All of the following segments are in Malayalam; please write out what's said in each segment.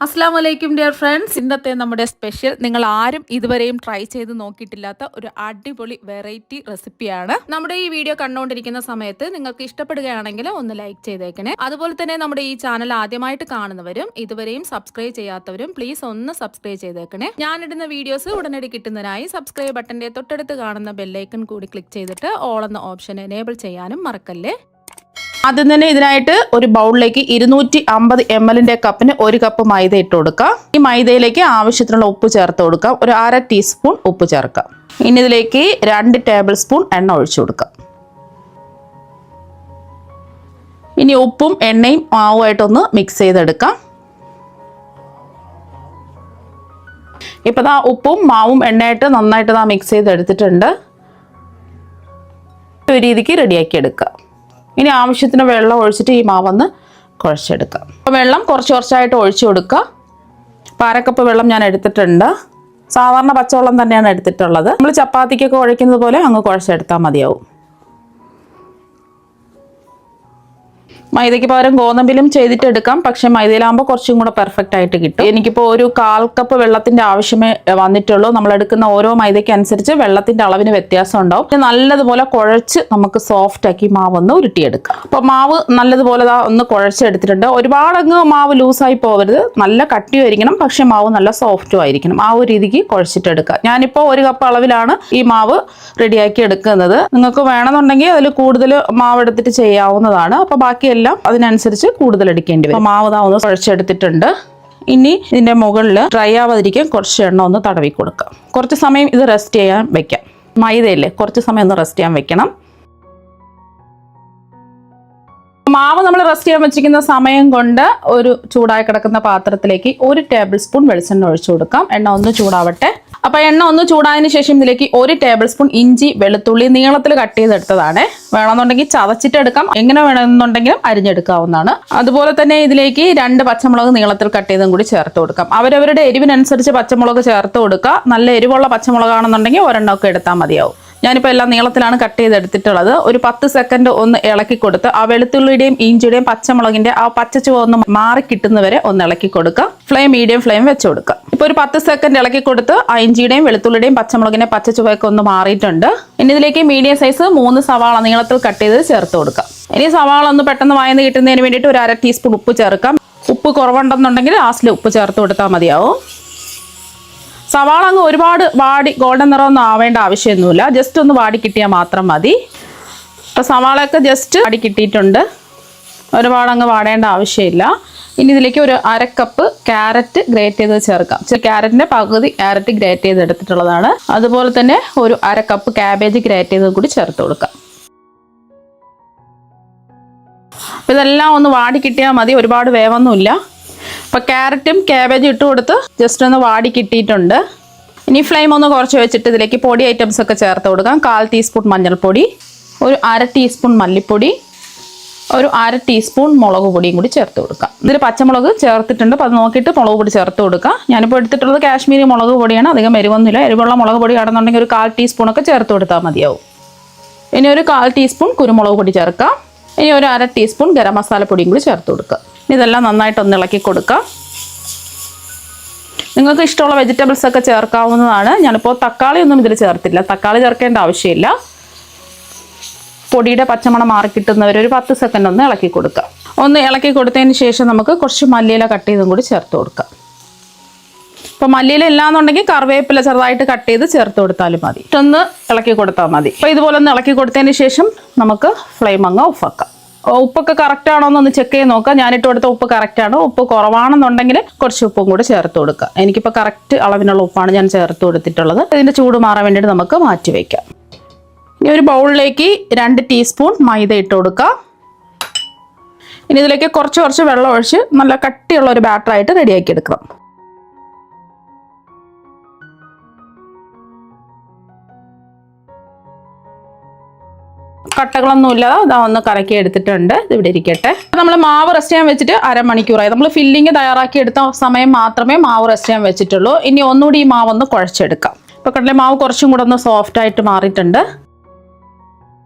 അസ്സലാമു അലൈക്കും ഡിയർ ഫ്രണ്ട്സ്. ഇന്നത്തെ നമ്മുടെ സ്പെഷ്യൽ നിങ്ങൾ ആരും ഇതുവരെയും ട്രൈ ചെയ്ത് നോക്കിയിട്ടില്ലാത്ത ഒരു അടിപൊളി വെറൈറ്റി റെസിപ്പിയാണ്. നമ്മുടെ ഈ വീഡിയോ കണ്ടുകൊണ്ടിരിക്കുന്ന സമയത്ത് നിങ്ങൾക്ക് ഇഷ്ടപ്പെടുകയാണെങ്കിൽ ഒന്ന് ലൈക്ക് ചെയ്തേക്കണേ. അതുപോലെ തന്നെ നമ്മുടെ ഈ ചാനൽ ആദ്യമായിട്ട് കാണുന്നവരും ഇതുവരെയും സബ്സ്ക്രൈബ് ചെയ്യാത്തവരും പ്ലീസ് ഒന്ന് സബ്സ്ക്രൈബ് ചെയ്തേക്കണേ. ഞാനിടുന്ന വീഡിയോസ് ഉടനടി കിട്ടുന്നതിനായി സബ്സ്ക്രൈബ് ബട്ടന്റെ തൊട്ടടുത്ത് കാണുന്ന ബെല്ലൈക്കൺ കൂടി ക്ലിക്ക് ചെയ്തിട്ട് ഓൾ എന്ന ഓപ്ഷൻ എനേബിൾ ചെയ്യാനും മറക്കല്ലേ. ആദ്യം തന്നെ ഇതിനായിട്ട് ഒരു ബൗളിലേക്ക് 250 ml കപ്പിന് 1 കപ്പ് മൈദ ഇട്ട് കൊടുക്കാം. ഈ മൈദയിലേക്ക് ആവശ്യത്തിനുള്ള ഉപ്പ് ചേർത്ത് കൊടുക്കാം. ഒരു 1/2 ടീസ്പൂൺ ഉപ്പ് ചേർക്കാം. ഇനി ഇതിലേക്ക് 2 ടേബിൾ സ്പൂൺ എണ്ണ ഒഴിച്ചു കൊടുക്കാം. ഇനി ഉപ്പും എണ്ണയും മാവുമായിട്ടൊന്ന് മിക്സ് ചെയ്തെടുക്കാം. ഇപ്പൊ ദാ ഉപ്പും മാവും എണ്ണയായിട്ട് നന്നായിട്ട് മിക്സ് ചെയ്തെടുത്തിട്ടുണ്ട്. ഒരു രീതിക്ക് റെഡിയാക്കി എടുക്കാം. ഇനി ആവശ്യത്തിന് വെള്ളം ഒഴിച്ചിട്ട് ഈ മാവൊന്ന് കുഴച്ചെടുക്കാം. അപ്പോൾ വെള്ളം കുറച്ചായിട്ട് ഒഴിച്ചു കൊടുക്കുക. അപ്പോൾ 1/2 കപ്പ് വെള്ളം ഞാൻ എടുത്തിട്ടുണ്ട്. സാധാരണ പച്ചവെള്ളം തന്നെയാണ് എടുത്തിട്ടുള്ളത്. നമ്മൾ ചപ്പാത്തിക്കൊക്കെ കുഴയ്ക്കുന്നത് പോലെ അങ്ങ് കുഴച്ചെടുത്താൽ മതിയാവും. മൈദയ്ക്ക് പകരം ഗോതമ്പിലും ചെയ്തിട്ട് എടുക്കാം. പക്ഷെ മൈദയിലാകുമ്പോൾ കുറച്ചും കൂടെ പെർഫെക്റ്റ് ആയിട്ട് കിട്ടും. എനിക്കിപ്പോൾ ഒരു 1/4 കപ്പ് വെള്ളത്തിന്റെ ആവശ്യമേ വന്നിട്ടുള്ളൂ. നമ്മൾ എടുക്കുന്ന ഓരോ മൈദയ്ക്ക് അനുസരിച്ച് വെള്ളത്തിന്റെ അളവിന് വ്യത്യാസം ഉണ്ടാവും. നല്ലതുപോലെ കുഴച്ച് നമുക്ക് സോഫ്റ്റ് ആക്കി മാവൊന്ന് ഉരുട്ടിയെടുക്കാം. അപ്പോൾ മാവ് നല്ലതുപോലെ ഒന്ന് കുഴച്ചെടുത്തിട്ടുണ്ട്. ഒരുപാടങ്ങ് മാവ് ലൂസായി പോകരുത്, നല്ല കട്ടിയായിരിക്കണം. പക്ഷെ മാവ് നല്ല സോഫ്റ്റും ആയിരിക്കണം. ആ ഒരു രീതിക്ക് കുഴച്ചിട്ടെടുക്കുക. ഞാനിപ്പോൾ 1 കപ്പ് അളവിലാണ് ഈ മാവ് റെഡിയാക്കി എടുക്കുന്നത്. നിങ്ങൾക്ക് വേണമെന്നുണ്ടെങ്കിൽ അതിൽ കൂടുതൽ മാവ് എടുത്തിട്ട് ചെയ്യാവുന്നതാണ്. അപ്പോൾ ബാക്കി അതിനനുസരിച്ച് കൂടുതൽ എടുക്കേണ്ടി വരും. മാവ് ഒന്ന് കുഴച്ചെടുത്തിട്ടുണ്ട്. ഇനി ഇതിന്റെ മുകളിൽ ഡ്രൈ ആവാതിരിക്കാൻ കുറച്ച് എണ്ണ ഒന്ന് തടവി കൊടുക്കാം. കുറച്ച് സമയം ഇത് റെസ്റ്റ് ചെയ്യാൻ വെക്കാം. മൈദയല്ലേ, കുറച്ച് സമയം ഒന്ന് റെസ്റ്റ് ചെയ്യാൻ വെക്കണം. മാവ് നമ്മൾ റെസ്റ്റ് ചെയ്യാൻ വെച്ചിരിക്കുന്ന സമയം കൊണ്ട് ഒരു ചൂടായി കിടക്കുന്ന പാത്രത്തിലേക്ക് 1 ടേബിൾ സ്പൂൺ വെളിച്ചെണ്ണ ഒഴിച്ചു കൊടുക്കാം. എണ്ണ ഒന്ന് ചൂടാവട്ടെ. അപ്പൊ എണ്ണ ഒന്ന് ചൂടായതിനു ശേഷം ഇതിലേക്ക് 1 ടേബിൾ സ്പൂൺ ഇഞ്ചി വെളുത്തുള്ളി നീളത്തിൽ കട്ട് ചെയ്തെടുത്തതാണ്. വേണമെന്നുണ്ടെങ്കിൽ ചതച്ചിട്ടെടുക്കാം, എങ്ങനെ വേണമെന്നുണ്ടെങ്കിലും അരിഞ്ഞെടുക്കാവുന്നതാണ്. അതുപോലെ തന്നെ ഇതിലേക്ക് 2 പച്ചമുളക് നീളത്തിൽ കട്ട് ചെയ്തും കൂടി ചേർത്ത് കൊടുക്കാം. അവരവരുടെ എരിവിനനുസരിച്ച് പച്ചമുളക് ചേർത്ത് കൊടുക്കുക. നല്ല എരിവുള്ള പച്ചമുളകാണെന്നുണ്ടെങ്കിൽ ഒരെണ്ണമൊക്കെ എടുത്താൽ മതിയാവും. ഞാനിപ്പോൾ എല്ലാം നീളത്തിലാണ് കട്ട് ചെയ്തെടുത്തിട്ടുള്ളത്. ഒരു 10 സെക്കൻഡ് ഒന്ന് ഇളക്കി കൊടുത്ത് ആ വെളുത്തുള്ളിയുടെയും ഇഞ്ചിയുടെയും പച്ചമുളകിന്റെ ആ പച്ചച്ചുവ ഒന്ന് മാറി കിട്ടുന്നവരെ ഒന്ന് ഇളക്കി കൊടുക്കുക. ഫ്ലെയിം മീഡിയം ഫ്ലെയിം വെച്ച് കൊടുക്കുക. ഇപ്പോൾ ഒരു 10 സെക്കൻഡ് ഇളക്കി കൊടുത്ത് ആ ഇഞ്ചിയുടെയും വെളുത്തുള്ളിയുടെയും പച്ചമുളകിന്റെ പച്ചച്ചുവയൊക്കെ ഒന്ന് മാറിയിട്ടുണ്ട്. ഇനി ഇതിലേക്ക് മീഡിയം സൈസ് 3 സവാള നീളത്തിൽ കട്ട് ചെയ്ത് ചേർത്ത് കൊടുക്കാം. ഇനി സവാള ഒന്ന് പെട്ടെന്ന് വായന്ന് കിട്ടുന്നതിന് വേണ്ടിയിട്ട് ഒരു 1/2 ടീസ്പൂൺ ഉപ്പ് ചേർക്കാം. ഉപ്പ് കുറവുണ്ടെന്നുണ്ടെങ്കിൽ ലാസ്റ്റിൽ ഉപ്പ് ചേർത്ത് കൊടുത്താൽ മതിയാവും. സവാള അങ്ങ് ഒരുപാട് വാടി ഗോൾഡൻ നിറമൊന്നും ആവേണ്ട ആവശ്യമൊന്നുമില്ല. ജസ്റ്റ് ഒന്ന് വാടി കിട്ടിയാൽ മാത്രം മതി. അപ്പോൾ സവാളയൊക്കെ ജസ്റ്റ് വാടി കിട്ടിയിട്ടുണ്ട്. ഒരുപാട് അങ്ങ് വാടേണ്ട ആവശ്യമില്ല. ഇനി ഇതിലേക്ക് ഒരു 1/2 കപ്പ് ക്യാരറ്റ് ഗ്രേറ്റ് ചെയ്ത് ചേർക്കാം. ക്യാരറ്റിന്റെ പകുതി ക്യാരറ്റ് ഗ്രേറ്റ് ചെയ്ത് എടുത്തിട്ടുള്ളതാണ്. അതുപോലെ തന്നെ ഒരു 1/2 കപ്പ് ക്യാബേജ് ഗ്രേറ്റ് ചെയ്ത് കൂടി ചേർത്ത് കൊടുക്കാം. അപ്പോൾ ഇതെല്ലാം ഒന്ന് വാടി കിട്ടിയാൽ മതി, ഒരുപാട് വേവൊന്നുമില്ല. അപ്പോൾ ക്യാരറ്റും ക്യാബേജും ഇട്ട് കൊടുത്ത് ജസ്റ്റ് ഒന്ന് വാടി കിട്ടിയിട്ടുണ്ട്. ഇനി ഫ്ലെയിം ഒന്ന് കുറച്ച് വെച്ചിട്ട് ഇതിലേക്ക് പൊടി ഐറ്റംസ് ഒക്കെ ചേർത്ത് കൊടുക്കാം. 1/4 ടീസ്പൂൺ മഞ്ഞൾപ്പൊടി, ഒരു 1/2 ടീസ്പൂൺ മല്ലിപ്പൊടി, ഒരു 1/2 ടീസ്പൂൺ മുളക് പൊടിയും കൂടി ചേർത്ത് കൊടുക്കാം. ഇതിൽ പച്ചമുളക് ചേർത്തിട്ടുണ്ട്. അപ്പോൾ അത് നോക്കിയിട്ട് മുളക് പൊടി ചേർത്ത് കൊടുക്കാം. ഞാനിപ്പോൾ എടുത്തിട്ടുള്ളത് കാശ്മീരി മുളക് പൊടിയാണ്. അധികം എരിവൊന്നുമില്ല. എരിവുള്ള മുളക് പൊടി ആണെന്നുണ്ടെങ്കിൽ ഒരു 1/4 ടീസ്പൂണൊക്കെ ചേർത്ത് കൊടുത്താൽ മതിയാവും. ഇനി ഒരു 1/4 ടീസ്പൂൺ കുരുമുളക് പൊടി ചേർക്കാം. ഇനി ഒരു 1/2 ടീസ്പൂൺ ഗരം മസാല പൊടിയും കൂടി ചേർത്ത് കൊടുക്കുക. ഇതെല്ലാം നന്നായിട്ടൊന്ന് ഇളക്കി കൊടുക്കാം. നിങ്ങൾക്ക് ഇഷ്ടമുള്ള വെജിറ്റബിൾസ് ഒക്കെ ചേർക്കാവുന്നതാണ്. ഞാനിപ്പോൾ തക്കാളി ഒന്നും ഇതിൽ ചേർത്തില്ല. തക്കാളി ചേർക്കേണ്ട ആവശ്യമില്ല. പൊടിയുടെ പച്ചമണം മാറി കിട്ടുന്നവരെ ഒരു 10 സെക്കൻഡ് ഒന്ന് ഇളക്കി കൊടുക്കാം. ഒന്ന് ഇളക്കി കൊടുത്തതിന് ശേഷം നമുക്ക് കുറച്ച് മല്ലിയില കട്ട് ചെയ്തും കൂടി ചേർത്ത് കൊടുക്കാം. ഇപ്പോൾ മല്ലിയില ഇല്ലാന്നുണ്ടെങ്കിൽ കറിവേപ്പില ചെറുതായിട്ട് കട്ട് ചെയ്ത് ചേർത്ത് കൊടുത്താലും മതി. ഒന്ന് ഇളക്കി കൊടുത്താൽ മതി. അപ്പോൾ ഇതുപോലെ ഒന്ന് ഇളക്കി കൊടുത്തതിന് ശേഷം നമുക്ക് ഫ്ലെയിം അങ്ങ് ഓഫാക്കാം. ഉപ്പൊക്കെ കറക്റ്റ് ആണോ എന്നൊന്ന് ചെക്ക് ചെയ്ത് നോക്കാം. ഞാനിട്ട് കൊടുത്ത ഉപ്പ് കറക്റ്റ് ആണ്. ഉപ്പ് കുറവാണെന്നുണ്ടെങ്കിൽ കുറച്ച് ഉപ്പും കൂടി ചേർത്ത് കൊടുക്കുക. എനിക്കിപ്പോൾ കറക്റ്റ് അളവിനുള്ള ഉപ്പാണ് ഞാൻ ചേർത്ത് കൊടുത്തിട്ടുള്ളത്. ഇതിൻ്റെ ചൂട് മാറാൻ വേണ്ടിയിട്ട് നമുക്ക് മാറ്റി വയ്ക്കാം. ഇനി ഒരു ബൗളിലേക്ക് 2 ടീസ്പൂൺ മൈദ ഇട്ട് കൊടുക്കുക. ഇനി ഇതിലേക്ക് കുറച്ച് വെള്ളം ഒഴിച്ച് നല്ല കട്ടിയുള്ള ഒരു ബാറ്ററായിട്ട് റെഡിയാക്കി എടുക്കണം. കട്ടകളൊന്നുമില്ലാതെ ഇതാ ഒന്ന് കലക്കി എടുത്തിട്ടുണ്ട്. ഇത് ഇവിടെ ഇരിക്കട്ടെ. നമ്മൾ മാവ് റെസ്റ്റ് ചെയ്യാൻ വെച്ചിട്ട് അരമണിക്കൂറായി. നമ്മൾ ഫില്ലിങ് തയ്യാറാക്കി എടുത്ത സമയം മാത്രമേ മാവ് റെസ്റ്റ് ചെയ്യാൻ വെച്ചിട്ടുള്ളൂ. ഇനി ഒന്നുകൂടി ഈ മാവ് ഒന്ന് കുഴച്ചെടുക്കാം. ഇപ്പോൾ കണ്ടില്ലേ, മാവ് കുറച്ചും കൂടെ ഒന്ന് സോഫ്റ്റ് ആയിട്ട് മാറിയിട്ടുണ്ട്.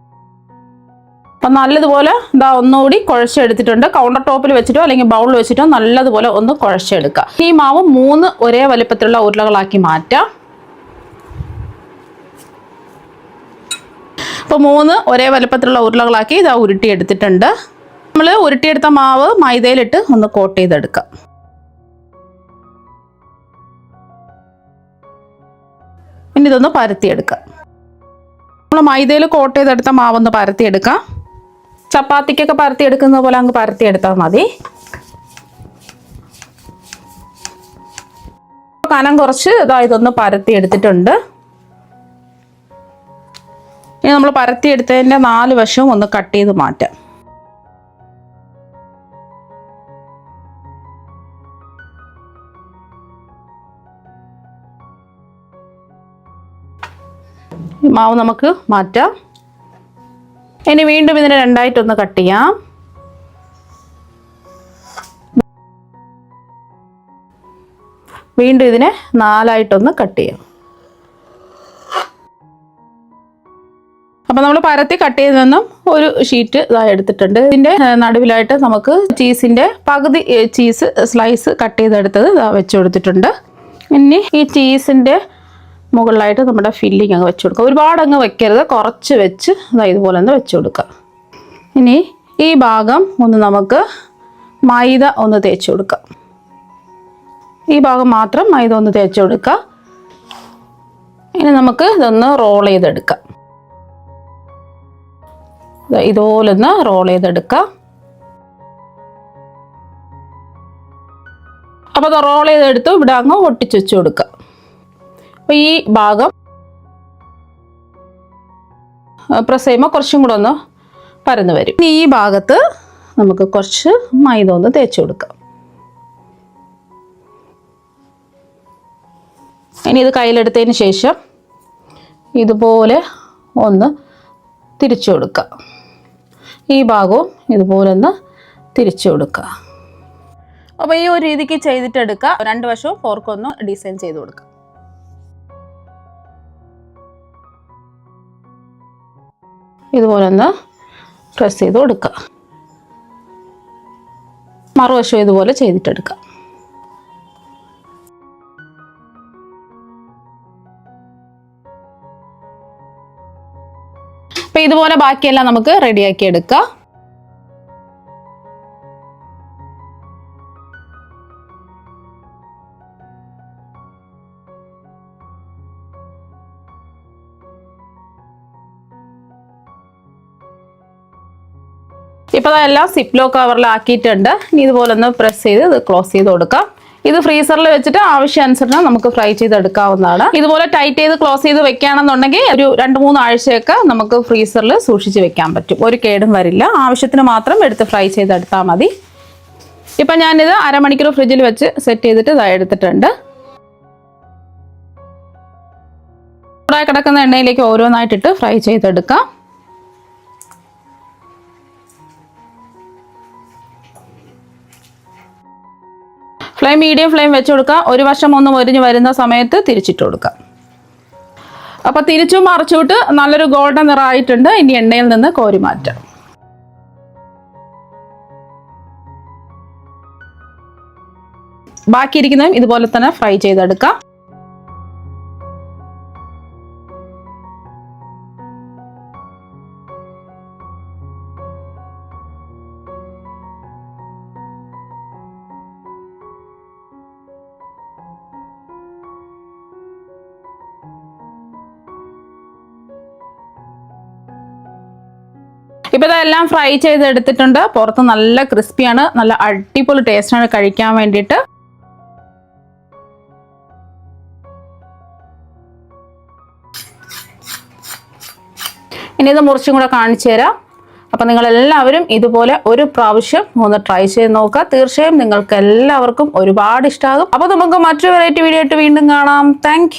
അപ്പം നല്ലതുപോലെ ഇതാ ഒന്നുകൂടി കുഴച്ചെടുത്തിട്ടുണ്ട്. കൗണ്ടർ ടോപ്പിൽ വെച്ചിട്ടോ അല്ലെങ്കിൽ ബൗളിൽ വെച്ചിട്ടോ നല്ലതുപോലെ ഒന്ന് കുഴച്ചെടുക്കുക. ഈ മാവ് 3 ഒരേ വലിപ്പത്തിലുള്ള ഉരുളകളാക്കി മാറ്റാം. അപ്പോൾ 3 ഒരേ വലിപ്പത്തിലുള്ള ഉരുളകളാക്കി ഇതാ ഉരുട്ടിയെടുത്തിട്ടുണ്ട്. നമ്മൾ ഉരുട്ടിയെടുത്ത മാവ് മൈദയിലിട്ട് ഒന്ന് കോട്ട് ചെയ്തെടുക്കാം. ഇനി ഇതൊന്ന് പരത്തിയെടുക്കാം. നമ്മൾ മൈദയിൽ കോട്ട് ചെയ്തെടുത്ത മാവൊന്ന് പരത്തിയെടുക്കാം. ചപ്പാത്തിക്കൊക്കെ പരത്തിയെടുക്കുന്ന പോലെ അങ്ങ് പരത്തിയെടുത്താൽ മതി. കനം കുറച്ച് ഇതൊന്ന് പരത്തിയെടുത്തിട്ടുണ്ട്. ഇനി നമ്മൾ പരത്തിയെടുത്തതിൻ്റെ 4 വശവും ഒന്ന് കട്ട് ചെയ്ത് മാറ്റാം. മാവ് നമുക്ക് മാറ്റാം. ഇനി വീണ്ടും ഇതിനെ 2ആയിട്ടൊന്ന് കട്ട് ചെയ്യാം. വീണ്ടും ഇതിനെ 4ആയിട്ടൊന്ന് കട്ട് ചെയ്യാം. അപ്പം നമ്മൾ പരത്തി കട്ട് ചെയ്ത് നിന്നും ഒരു ഷീറ്റ് ഇതായി എടുത്തിട്ടുണ്ട്. ഇതിൻ്റെ നടുവിലായിട്ട് നമുക്ക് ചീസിൻ്റെ പകുതി ചീസ് സ്ലൈസ് കട്ട് ചെയ്തെടുത്തത് വെച്ച് കൊടുത്തിട്ടുണ്ട്. ഇനി ഈ ചീസിൻ്റെ മുകളിലായിട്ട് നമ്മുടെ ഫില്ലിങ് അങ്ങ് വെച്ച് കൊടുക്കുക. ഒരുപാട് അങ്ങ് വെക്കരുത്, കുറച്ച് വെച്ച് ഇതുപോലെ ഒന്ന് വെച്ച് കൊടുക്കുക. ഇനി ഈ ഭാഗം ഒന്ന് നമുക്ക് മൈദ ഒന്ന് തേച്ച് കൊടുക്കാം. ഈ ഭാഗം മാത്രം മൈദ ഒന്ന് തേച്ച് കൊടുക്കുക. ഇനി നമുക്ക് ഇതൊന്ന് റോൾ ചെയ്തെടുക്കാം. ഇതുപോലെ ഒന്ന് റോൾ ചെയ്തെടുക്കാം. അപ്പോൾ അത് റോൾ ചെയ്തെടുത്ത് ഇവിടെ അങ്ങ് ഒട്ടിച്ച് വെച്ച് കൊടുക്കുക. അപ്പോൾ ഈ ഭാഗം പ്രസ് ചെയ്യുമ്പോൾ കുറച്ചും കൂടെ ഒന്ന് പരന്ന് വരും. ഇനി ഈ ഭാഗത്ത് നമുക്ക് കുറച്ച് മൈദ ഒന്ന് തേച്ച് കൊടുക്കാം. ഇനി ഇത് കയ്യിലെടുത്തതിന് ശേഷം ഇതുപോലെ ഒന്ന് തിരിച്ചു കൊടുക്കുക. ഈ ഭാഗവും ഇതുപോലെ ഒന്ന് തിരിച്ചു കൊടുക്കുക. അപ്പോൾ ഈ ഒരു രീതിക്ക് ചെയ്തിട്ടെടുക്കുക. 2 വശവും ഫോർക്കൊന്ന് ഡിസൈൻ ചെയ്ത് കൊടുക്കുക. ഇതുപോലെ ഒന്ന് പ്രസ് ചെയ്ത് കൊടുക്കുക. മറുവശം ഇതുപോലെ ചെയ്തിട്ടെടുക്കുക. അപ്പം ഇതുപോലെ ബാക്കിയെല്ലാം നമുക്ക് റെഡിയാക്കി എടുക്കാം. ഇപ്പോൾ അതെല്ലാം സിപ്ലോ കവറിലാക്കിയിട്ടുണ്ട്. ഇനി ഇതുപോലെ ഒന്ന് പ്രസ് ചെയ്ത് ഇത് ക്ലോസ് ചെയ്ത് കൊടുക്കാം. ഇത് ഫ്രീസറിൽ വെച്ചിട്ട് ആവശ്യാനുസരണം നമുക്ക് ഫ്രൈ ചെയ്തെടുക്കാവുന്നതാണ്. ഇതുപോലെ ടൈറ്റ് ചെയ്ത് ക്ലോസ് ചെയ്ത് വെക്കുകയാണെന്നുണ്ടെങ്കിൽ ഒരു 2-3 ആഴ്ചയൊക്കെ നമുക്ക് ഫ്രീസറിൽ സൂക്ഷിച്ച് വെക്കാൻ പറ്റും. ഒരു കേടും വരില്ല. ആവശ്യത്തിന് മാത്രം എടുത്ത് ഫ്രൈ ചെയ്തെടുത്താൽ മതി. ഇപ്പം ഞാനിത് അരമണിക്കൂർ ഫ്രിഡ്ജിൽ വെച്ച് സെറ്റ് ചെയ്തിട്ട് എടുത്തിട്ടുണ്ട്. ചൂടായി കിടക്കുന്ന എണ്ണയിലേക്ക് ഓരോന്നായിട്ടിട്ട് ഫ്രൈ ചെയ്തെടുക്കാം. ഫ്ലെയിം മീഡിയം ഫ്ലെയിം വെച്ച് കൊടുക്കുക. ഒരു വശം ഒന്ന് മൊരിഞ്ഞ് വരുന്ന സമയത്ത് തിരിച്ചിട്ട് കൊടുക്കുക. അപ്പോൾ തിരിച്ചും മറിച്ചുവിട്ട് നല്ലൊരു ഗോൾഡൻ നിറമായിട്ടുണ്ട്. ഇനി എണ്ണയിൽ നിന്ന് കോരി മാറ്റാം. ബാക്കിയിരിക്കുന്നതും ഇതുപോലെ തന്നെ ഫ്രൈ ചെയ്തെടുക്കാം. ഇപ്പോൾ ഇതെല്ലാം ഫ്രൈ ചെയ്തെടുത്തിട്ടുണ്ട്. പുറത്ത് നല്ല ക്രിസ്പിയാണ്, നല്ല അടിപൊളി ടേസ്റ്റാണ് കഴിക്കാൻ വേണ്ടിയിട്ട്. ഇനി ഇത് മുറിച്ചും കൂടെ കാണിച്ചു തരാം. അപ്പം നിങ്ങളെല്ലാവരും ഇതുപോലെ ഒരു പ്രാവശ്യം ഒന്ന് ട്രൈ ചെയ്ത് നോക്കുക. തീർച്ചയായും നിങ്ങൾക്ക് എല്ലാവർക്കും ഒരുപാട് ഇഷ്ടമാകും. അപ്പോൾ നമുക്ക് മറ്റൊരു വെറൈറ്റി വീഡിയോ ആയിട്ട് വീണ്ടും കാണാം. താങ്ക്